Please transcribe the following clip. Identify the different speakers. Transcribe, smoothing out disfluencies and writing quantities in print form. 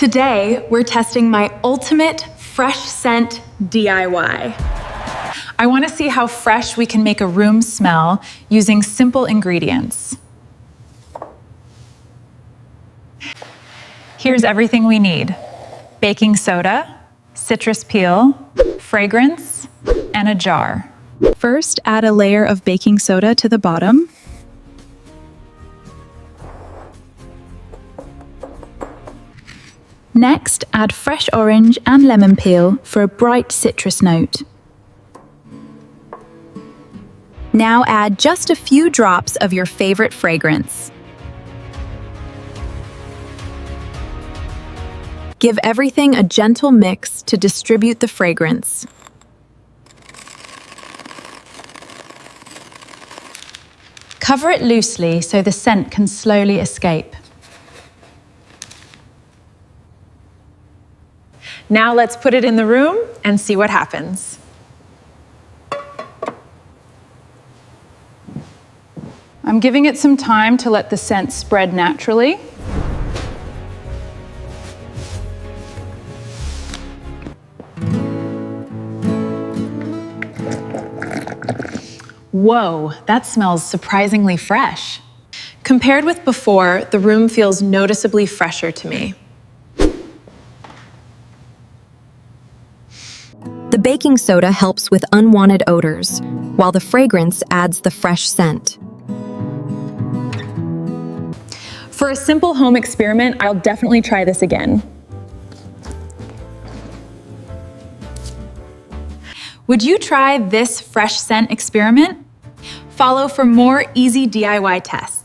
Speaker 1: Today, we're testing my ultimate fresh scent DIY.
Speaker 2: I want to see how fresh we can make a room smell using simple ingredients. Here's everything we need: baking soda, citrus peel, fragrance, and a jar.
Speaker 3: First, add a layer of baking soda to the bottom. Next, add fresh orange and lemon peel for a bright citrus note. Now add just a few drops of your favorite fragrance. Give everything a gentle mix to distribute the fragrance.
Speaker 2: Cover it loosely so the scent can slowly escape. Now let's put it in the room and see what happens. I'm giving it some time to let the scent spread naturally. Whoa, that smells surprisingly fresh.
Speaker 1: Compared with before, the room feels noticeably fresher to me.
Speaker 4: The baking soda helps with unwanted odors, while the fragrance adds the fresh scent.
Speaker 1: For a simple home experiment, I'll definitely try this again.
Speaker 2: Would you try this fresh scent experiment? Follow for more easy DIY tests.